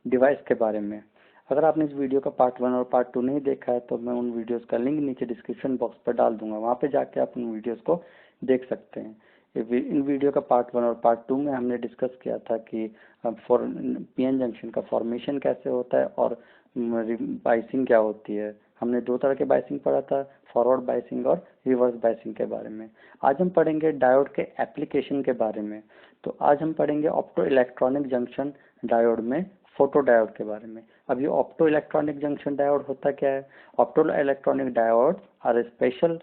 Device के बारे में। अगर आपने इस वीडियो का पार्ट 1 और पार्ट 2 नहीं देखा है तो मैं उन वीडियोस का लिंक नीचे डिस्क्रिप्शन बॉक्स पर डाल दूंगा, वहाँ पे जाके आप उन वीडियोस को देख सकते हैं। इन वीडियो का पार्ट 1 और पार्ट 2 में हमने डिस्कस किया था कि पीएन जंक्शन का फॉर्मेशन कैसे होता है और बाइसिंग क्या होती है। हमने दो तरह के बाइसिंग पढ़ा था, फॉरवर्ड बाइसिंग और रिवर्स बाइसिंग के बारे में। आज हम पढ़ेंगे डायोड के एप्लीकेशन के बारे में। तो आज हम पढ़ेंगे ऑप्टो इलेक्ट्रॉनिक जंक्शन डायोड में फोटो डायोड के बारे में। अब ये ऑप्टो इलेक्ट्रॉनिक जंक्शन डायोड होता क्या है? Opto electronic diode are special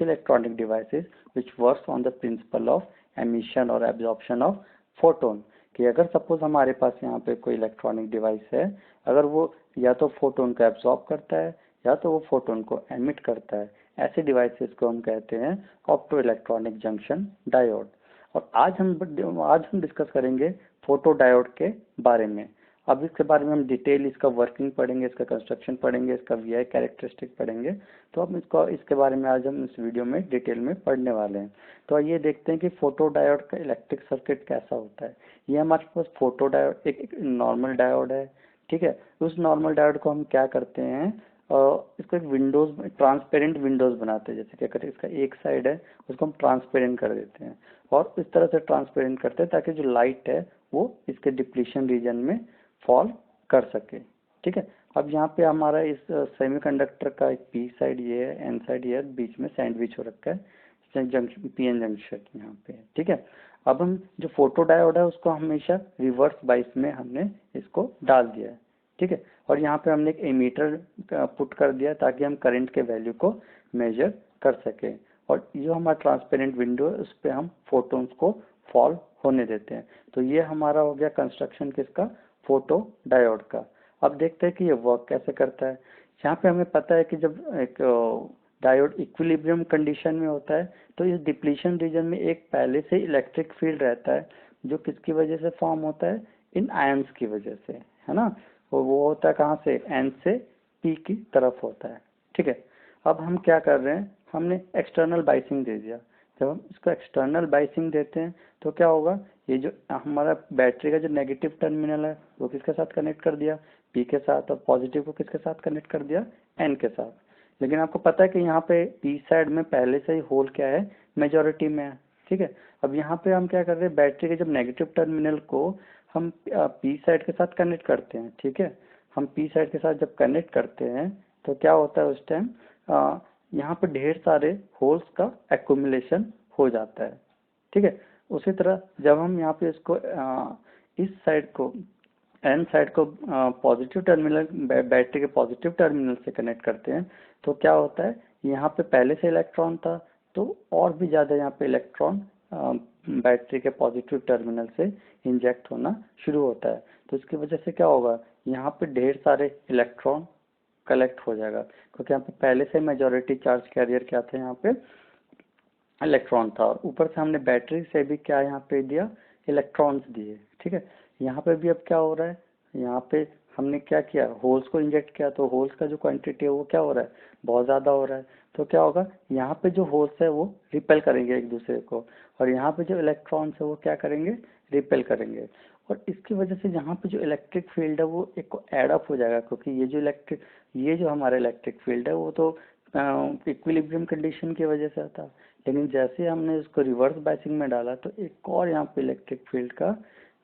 electronic devices which works on the principle of emission और absorption of photon। कि अगर सपोज हमारे पास यहाँ पे कोई इलेक्ट्रॉनिक डिवाइस है, अगर वो या तो फोटोन को एब्जॉर्ब करता है या तो वो फोटोन को एमिट करता है, ऐसे डिवाइसेस को हम कहते हैं ऑप्टो इलेक्ट्रॉनिक जंक्शन डायोड। और आज हम डिस्कस करेंगे फोटो डायोड के बारे में। अब इसके बारे में हम डिटेल इसका वर्किंग पढ़ेंगे, इसका कंस्ट्रक्शन पढ़ेंगे, इसका वीआई कैरेक्टरिस्टिक पढ़ेंगे। तो अब इसके बारे में आज हम इस वीडियो में डिटेल में पढ़ने वाले हैं। तो आइए देखते हैं कि फोटो डायोड का इलेक्ट्रिक सर्किट कैसा होता है। ये हमारे पास फोटो डायोड एक नॉर्मल डायोड है, ठीक है। उस नॉर्मल डायोड को हम क्या करते हैं, इसको एक विंडोज ट्रांसपेरेंट विंडोज बनाते हैं। जैसे क्या करते हैं, इसका एक साइड है उसको हम ट्रांसपेरेंट कर देते हैं और इस तरह से ट्रांसपेरेंट करते हैं ताकि जो लाइट है वो इसके डिप्लीशन रीजन में फॉल कर सके, ठीक है। अब यहाँ पे हमारा इस सेमीकंडक्टर का एक पी साइड ये है, एन साइड ये है, बीच में सैंडविच हो रखा है जंक्शन, पीएन जंक्शन यहाँ पे, ठीक है। अब हम जो फोटो डायोड है उसको हमेशा रिवर्स बाइस में हमने इसको डाल दिया है, ठीक है। और यहाँ पे हमने एक एमीटर पुट कर दिया ताकि हम करंट के वैल्यू को मेजर कर सके। और जो हमारा ट्रांसपेरेंट विंडो है उस पर हम फोटोन्स को फॉल होने देते हैं। तो ये हमारा हो गया कंस्ट्रक्शन किसका, फोटो डायोड का। अब देखते हैं कि ये वर्क कैसे करता है। यहाँ पे हमें पता है कि जब एक डायोड इक्विलिब्रियम कंडीशन में होता है तो इस डिप्लीशन रीजन में एक पहले से इलेक्ट्रिक फील्ड रहता है जो किसकी वजह से फॉर्म होता है, इन आयंस की वजह से, है ना। वो होता है कहाँ से, एन से पी की तरफ होता है, ठीक है। अब हम क्या कर रहे हैं, हमने एक्सटर्नल बाइसिंग दे दिया। जब हम इसको एक्सटर्नल बाइसिंग देते हैं तो क्या होगा, ये जो हमारा बैटरी का जो नेगेटिव टर्मिनल है वो किसके साथ कनेक्ट कर दिया, पी के साथ, और पॉजिटिव को किसके साथ कनेक्ट कर दिया, एन के साथ। लेकिन आपको पता है कि यहाँ पे पी साइड में पहले से ही होल क्या है, मेजोरिटी में है, ठीक है। अब यहाँ पे हम क्या कर रहे हैं, बैटरी के जब नेगेटिव टर्मिनल को हम पी साइड के साथ कनेक्ट करते हैं, ठीक है। हम पी साइड के साथ जब कनेक्ट करते हैं तो क्या होता है उस टाइम, यहाँ पे ढेर सारे होल्स का एक्यूमुलेशन हो जाता है, ठीक है। उसी तरह जब हम यहाँ पे इसको इस साइड को, एन साइड को पॉजिटिव टर्मिनल, बैटरी के पॉजिटिव टर्मिनल से कनेक्ट करते हैं तो क्या होता है, यहाँ पे पहले से इलेक्ट्रॉन था तो और भी ज़्यादा यहाँ पे इलेक्ट्रॉन बैटरी के पॉजिटिव टर्मिनल से इंजेक्ट होना शुरू होता है। तो इसकी वजह से क्या होगा, यहाँ पे ढेर सारे इलेक्ट्रॉन कलेक्ट हो जाएगा क्योंकि यहाँ पे पहले से मेजॉरिटी चार्ज कैरियर क्या थे, यहाँ पे इलेक्ट्रॉन था। और ऊपर से हमने बैटरी से भी क्या यहाँ पे दिया, इलेक्ट्रॉन्स दिए, ठीक है। यहाँ पे भी अब क्या हो रहा है, यहाँ पे हमने क्या किया, होल्स को इंजेक्ट किया तो होल्स का जो क्वांटिटी है वो क्या हो रहा है, बहुत ज़्यादा हो रहा है। तो क्या होगा, यहाँ पे जो होल्स है वो रिपेल करेंगे एक दूसरे को और यहाँ पे जो इलेक्ट्रॉन्स है वो क्या करेंगे, रिपेल करेंगे। और इसकी वजह से यहाँ पे जो इलेक्ट्रिक फील्ड है वो एक को एड अप हो जाएगा क्योंकि ये जो हमारा इलेक्ट्रिक फील्ड है वो तो इक्विलिब्रियम कंडीशन की वजह से आता। लेकिन जैसे हमने इसको रिवर्स बाइसिंग में डाला तो एक और यहाँ पे इलेक्ट्रिक फील्ड का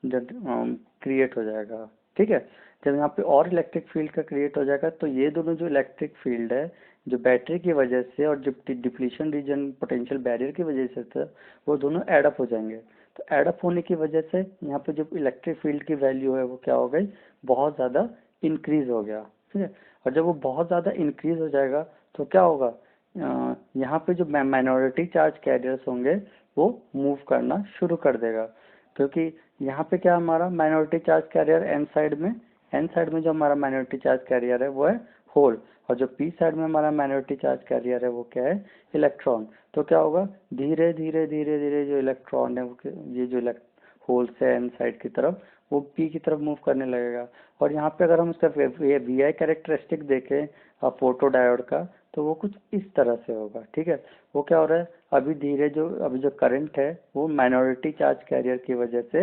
क्रिएट हो जाएगा, ठीक है। जब यहाँ पे और इलेक्ट्रिक फील्ड का क्रिएट हो जाएगा तो ये दोनों जो इलेक्ट्रिक फील्ड है जो बैटरी की वजह से और जो डिप्लीशन रीजन पोटेंशियल बैरियर की वजह से था वो दोनों एडअप हो जाएंगे। तो एडअप होने की वजह से यहाँ पे जो इलेक्ट्रिक फील्ड की वैल्यू है वो क्या हो गई, बहुत ज़्यादा इंक्रीज हो गया, ठीक है। और जब वो बहुत ज़्यादा इंक्रीज हो जाएगा तो क्या होगा, यहाँ पे जो माइनॉरिटी चार्ज कैरियर्स होंगे वो मूव करना शुरू कर देगा क्योंकि यहाँ पे क्या हमारा minority charge carrier N side में जो हमारा माइनॉरिटी चार्ज कैरियर है वो है होल, और जो पी साइड में हमारा माइनॉरिटी चार्ज कैरियर है वो क्या है, इलेक्ट्रॉन। तो क्या होगा, धीरे धीरे धीरे धीरे जो इलेक्ट्रॉन है ये जो होल से एन साइड की तरफ वो पी की तरफ मूव करने लगेगा। और यहाँ पे अगर हम उसका वी आई कैरेक्टरिस्टिक देखें फोटो डायोड का तो वो कुछ इस तरह से होगा, ठीक है। वो क्या हो रहा है, अभी जो करंट है वो माइनॉरिटी चार्ज कैरियर की वजह से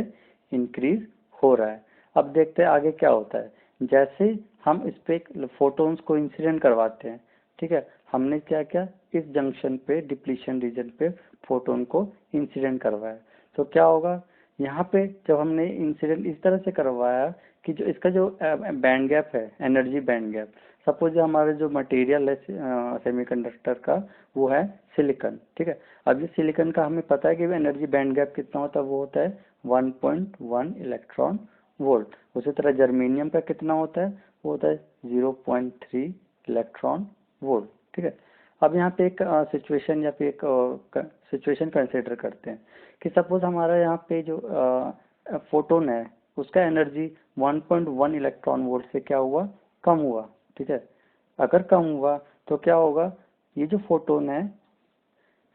इंक्रीज हो रहा है। अब देखते हैं आगे क्या होता है। जैसे हम इस पे फोटोन्स को इंसिडेंट करवाते हैं, ठीक है, हमने क्या किया, इस जंक्शन पे डिप्लीशन रीजन पे फोटोन को इंसिडेंट करवाया, तो क्या होगा, यहाँ पे जब हमने इंसिडेंट इस तरह से करवाया कि जो इसका जो बैंड गैप है, एनर्जी बैंड गैप, सपोज हमारा जो मटेरियल है सेमीकंडक्टर का, वो है सिलिकॉन, ठीक है। अब ये सिलिकॉन का हमें पता है कि एनर्जी बैंड गैप कितना होता है, वो होता है 1.1 इलेक्ट्रॉन वोल्ट। उसी तरह जर्मेनियम का कितना होता है, वो होता है 0.3 इलेक्ट्रॉन वोल्ट, ठीक है। अब यहाँ पे एक सिचुएशन या फिर एक सिचुएशन कंसिडर करते हैं कि सपोज हमारा यहाँ पे जो फोटोन है, उसका एनर्जी 1.1 इलेक्ट्रॉन वोल्ट से क्या हुआ, कम हुआ, ठीक है। अगर कम हुआ तो क्या होगा, ये जो फोटोन है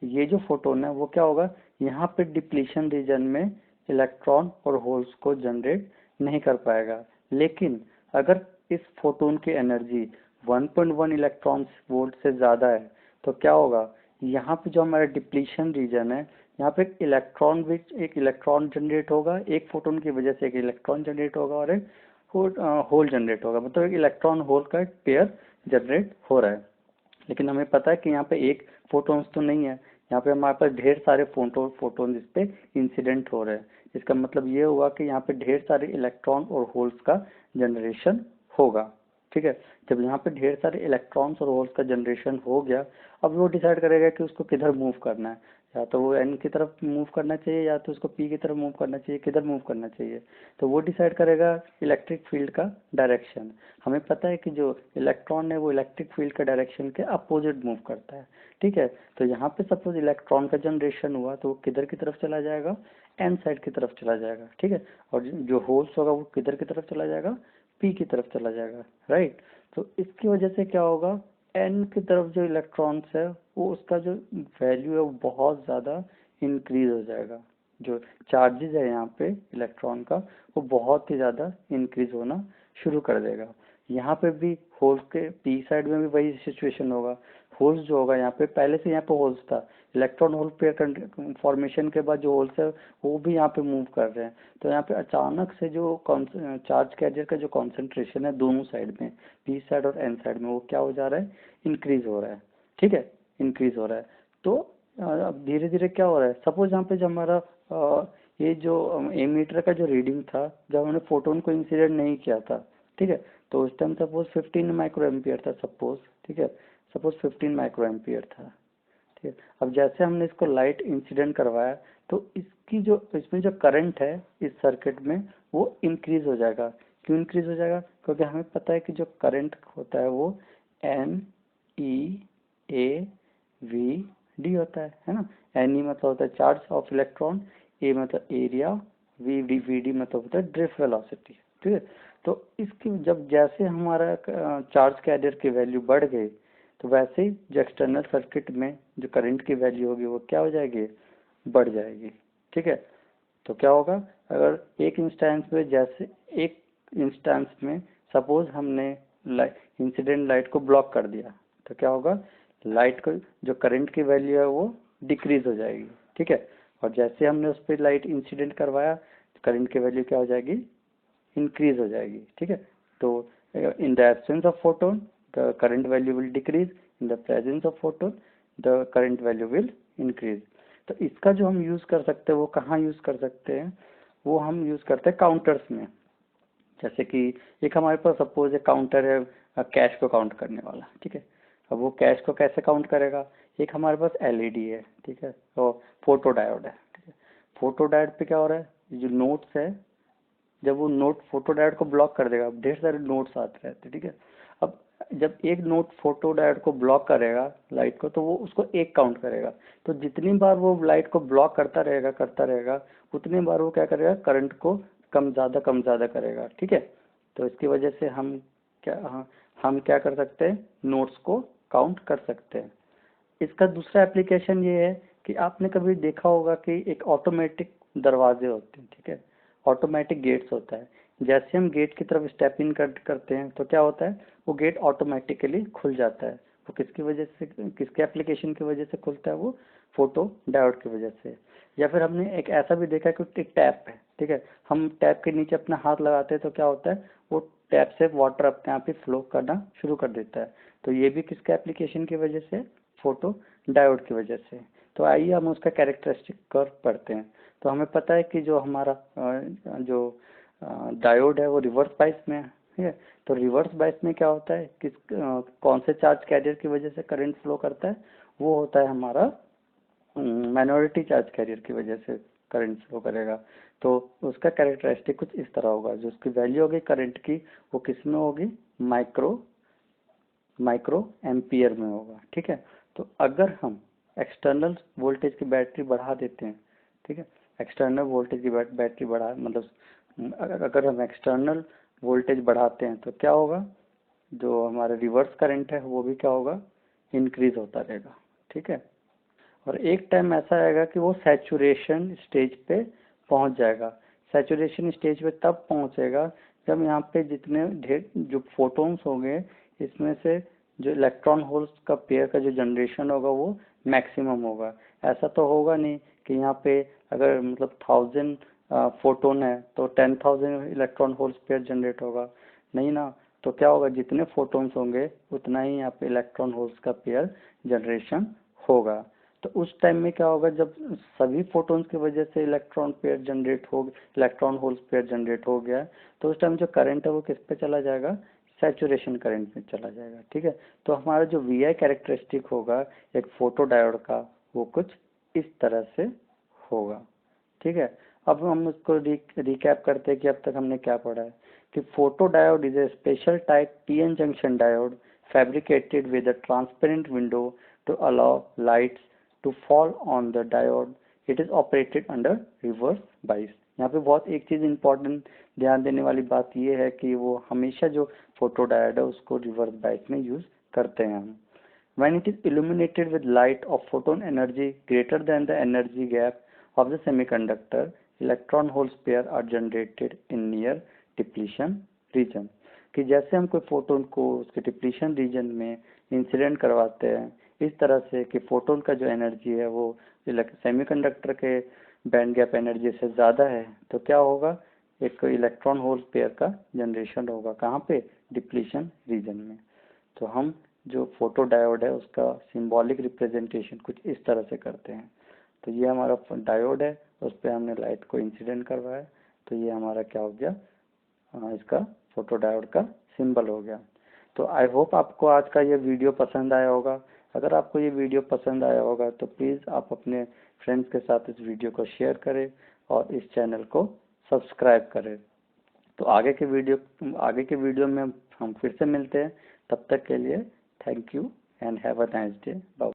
ये जो फोटोन है वो क्या होगा, यहाँ पे डिप्लीशन रीजन में इलेक्ट्रॉन और होल्स को जनरेट नहीं कर पाएगा। लेकिन अगर इस फोटोन की एनर्जी 1.1 इलेक्ट्रॉन वोल्ट से ज़्यादा है तो क्या होगा, यहाँ पे जो हमारा डिप्लीशन रीजन है, यहाँ पे एक इलेक्ट्रॉन जनरेट होगा, एक फोटोन की वजह से एक इलेक्ट्रॉन जनरेट होगा और एक होल जनरेट होगा, मतलब एक इलेक्ट्रॉन होल का पेयर जनरेट हो रहा है। लेकिन हमें पता है कि यहाँ पे एक फोटोन्स तो नहीं है, यहाँ पे हमारे पास ढेर सारे फोटोन इस पे इंसिडेंट हो रहे हैं। इसका मतलब ये हुआ कि यहाँ पे ढेर सारे इलेक्ट्रॉन और होल्स का जनरेशन होगा, ठीक है। जब यहाँ पे ढेर सारे इलेक्ट्रॉन्स और होल्स का जनरेशन हो गया, अब वो डिसाइड करेगा कि उसको किधर मूव करना है, या तो वो एन की तरफ मूव करना चाहिए या तो उसको पी की तरफ मूव करना चाहिए, किधर मूव करना चाहिए, तो वो डिसाइड करेगा इलेक्ट्रिक फील्ड का डायरेक्शन। हमें पता है कि जो इलेक्ट्रॉन है वो इलेक्ट्रिक फील्ड का डायरेक्शन के अपोजिट मूव करता है, ठीक है। तो यहाँ पे सपोज इलेक्ट्रॉन का जनरेशन हुआ तो वो किधर की तरफ चला जाएगा, एन साइड की तरफ चला जाएगा, ठीक है। और जो होल्स होगा वो किधर की तरफ चला जाएगा, पी की तरफ चला जाएगा, राइट। तो इसकी वजह से क्या होगा, एन की तरफ जो इलेक्ट्रॉन्स है वो उसका जो वैल्यू है वो बहुत ज़्यादा इंक्रीज हो जाएगा। जो चार्जेस है यहाँ पे इलेक्ट्रॉन का वो बहुत ही ज़्यादा इंक्रीज होना शुरू कर देगा। यहाँ पे भी होल्स के पी साइड में भी वही सिचुएशन होगा। होल्स जो होगा यहाँ पे पहले से यहाँ पे होल्स था, इलेक्ट्रॉन होल पेयर फॉर्मेशन के बाद जो होल्स है वो भी यहाँ पे मूव कर रहे हैं। तो यहाँ पे अचानक से जो चार्ज कैरियर का जो कॉन्सेंट्रेशन है दोनों साइड में, पी साइड और एन साइड में, वो क्या हो जा रहा है, इंक्रीज हो रहा है, ठीक है, इंक्रीज हो रहा है। तो अब धीरे धीरे क्या हो रहा है, सपोज यहाँ पे जो हमारा ये जो एमीटर का जो रीडिंग था, जब हमने फोटोन को इंसिडेंट नहीं किया था, ठीक है, तो उस टाइम सपोज 15 माइक्रो एम्पियर था, सपोज, ठीक है, सपोज 15 माइक्रो एम्पियर था, ठीक है। अब जैसे हमने इसको लाइट इंसिडेंट करवाया तो इसकी जो इसमें जो करंट है इस सर्किट में वो इंक्रीज हो जाएगा। क्यों इंक्रीज हो जाएगा, क्योंकि हमें पता है कि जो करंट होता है वो N E A V D होता है ना। एन ई मतलब होता है चार्ज ऑफ इलेक्ट्रॉन, ए मतलब एरिया, वी डी मतलब होता है ड्रिफ्ट वेलोसिटी, ठीक है। तो इसकी जब जैसे हमारा चार्ज कैरियर की वैल्यू बढ़ गई तो वैसे ही जो एक्सटर्नल सर्किट में जो करंट की वैल्यू होगी वो क्या हो जाएगी, बढ़ जाएगी, ठीक है। तो क्या होगा, अगर एक इंस्टेंस में जैसे एक इंस्टेंस में सपोज हमने इंसिडेंट लाइट को ब्लॉक कर दिया तो क्या होगा, लाइट को जो करंट की वैल्यू है वो डिक्रीज हो जाएगी, ठीक है। और जैसे हमने उस पर लाइट इंसिडेंट करवाया तो करंट की वैल्यू क्या हो जाएगी, इंक्रीज हो जाएगी, ठीक है। तो in the absence of photon the current value will decrease, in the presence of photon the current value will increase. तो इसका जो हम यूज कर सकते हैं वो कहाँ यूज कर सकते हैं, वो हम यूज करते हैं काउंटर्स में। जैसे कि एक हमारे पास सपोज एक काउंटर है कैश को काउंट करने वाला, ठीक है। अब वो कैश को कैसे काउंट करेगा, एक हमारे पास एलईडी है, ठीक है, तो फोटो डायोड है, ठीक है। फोटो डायोड पे क्या हो रहा है, जो नोट्स है, जब वो नोट फोटो डायोड को ब्लॉक कर देगा, ढेर सारे नोट्स आते रहते हैं, ठीक है। अब जब एक नोट फोटो डायोड को ब्लॉक करेगा लाइट को, तो वो उसको एक काउंट करेगा। तो जितनी बार वो लाइट को ब्लॉक करता रहेगा उतनी बार वो क्या करेगा, करंट को कम ज़्यादा करेगा, ठीक है। तो इसकी वजह से हम क्या कर सकते हैं, नोट्स को काउंट कर सकते हैं। इसका दूसरा एप्लीकेशन ये है कि आपने कभी देखा होगा कि एक ऑटोमेटिक दरवाजे होते हैं, ठीक है, ऑटोमेटिक गेट्स होता है। जैसे हम गेट की तरफ स्टेप इन करते हैं तो क्या होता है, वो गेट ऑटोमेटिकली खुल जाता है। वो किसकी वजह से, किसके एप्लीकेशन की वजह से खुलता है, वो फोटो डायोड की वजह से। या फिर हमने एक ऐसा भी देखा है कि एक टैप है, ठीक है, हम टैप के नीचे अपना हाथ लगाते हैं तो क्या होता है, वो टैप से वाटर अपने आप ही फ्लो करना शुरू कर देता है। तो ये भी किसका एप्लीकेशन की वजह से, फोटो डायोड की वजह से। तो आइए हम उसका कैरेक्टरिस्टिक कर्व पढ़ते हैं। तो हमें पता है कि जो हमारा जो डायोड है वो रिवर्स बायस में है, ठीक है। तो रिवर्स बायस में क्या होता है, किस कौन से चार्ज कैरियर की वजह से करंट फ्लो करता है, वो होता है हमारा माइनॉरिटी चार्ज कैरियर की वजह से करंट फ्लो करेगा। तो उसका कैरेक्टरिस्टिक कुछ इस तरह होगा, जो उसकी वैल्यू होगी करंट की, वो किस में होगी, माइक्रो माइक्रो एम्पियर में होगा, ठीक है। तो अगर हम एक्सटर्नल वोल्टेज की बैटरी बढ़ा देते हैं, ठीक है, एक्सटर्नल वोल्टेज की बैटरी बढ़ा मतलब अगर हम एक्सटर्नल वोल्टेज बढ़ाते हैं तो क्या होगा, जो हमारा रिवर्स करंट है वो भी क्या होगा, इंक्रीज होता रहेगा, ठीक है। और एक टाइम ऐसा आएगा कि वो सैचुरेशन स्टेज पे पहुंच जाएगा। सैचुरेशन स्टेज पे तब पहुंचेगा जब यहाँ पे जितने ढेर जो फोटॉन्स होंगे, इसमें से जो इलेक्ट्रॉन होल्स का पेयर का जो जनरेशन होगा वो मैक्सिमम होगा। ऐसा तो होगा नहीं कि यहाँ पे अगर मतलब 1000 फोटोन है तो 10,000 इलेक्ट्रॉन होल्स पेयर जनरेट होगा, नहीं ना। तो क्या होगा, जितने फोटॉन्स होंगे उतना ही यहाँ पे इलेक्ट्रॉन होल्स का पेयर जनरेशन होगा। तो उस टाइम में क्या होगा, जब सभी फोटॉन्स की वजह से इलेक्ट्रॉन पेयर जनरेट हो, इलेक्ट्रॉन होल्स पेयर जनरेट हो गया, तो उस टाइम जो करंट है वो किस पे चला जाएगा, सैचुरेशन करंट में चला जाएगा, ठीक है। तो हमारा जो वी आई कैरेक्टरिस्टिक होगा एक फोटो डायोड का, वो कुछ इस तरह से होगा, ठीक है। अब हम उसको रिकैप करते हैं कि अब तक हमने क्या पढ़ा है। कि photo diode is a special type PN junction diode fabricated with a transparent window to allow lights to fall on the diode. It is operated under reverse bias. यहाँ पे बहुत एक चीज इम्पोर्टेंट ध्यान देने वाली बात ये है कि वो हमेशा जो फोटो डायोड है उसको रिवर्स बायस में यूज करते हैं हम। When it is illuminated with light of photon energy greater than the energy gap of the semiconductor, electron hole pair are generated in near depletion region. कि जैसे हम कोई फोटोन को उसके डिप्लीशन रीजन में इंसिडेंट करवाते हैं, इस तरह से कि फोटोन का जो एनर्जी है वो सेमीकंडक्टर के बैंड गैप एनर्जी से ज़्यादा है, तो क्या होगा, एक इलेक्ट्रॉन होल पेयर का जनरेशन होगा, कहाँ पे, डिप्लीशन रीजन में। तो हम जो फोटो डायोड है उसका सिंबॉलिक रिप्रेजेंटेशन कुछ इस तरह से करते हैं। तो ये हमारा डायोड है, उस पर हमने लाइट को इंसिडेंट करवाया, तो ये हमारा क्या हो गया, इसका फोटो डायोड का सिंबल हो गया। तो आई होप आपको आज का ये वीडियो पसंद आया होगा। अगर आपको ये वीडियो पसंद आया होगा तो प्लीज़ आप अपने फ्रेंड्स के साथ इस वीडियो को शेयर करें और इस चैनल को सब्सक्राइब करें। तो आगे के वीडियो में हम फिर से मिलते हैं। तब तक के लिए thank you and have a nice day. Bye.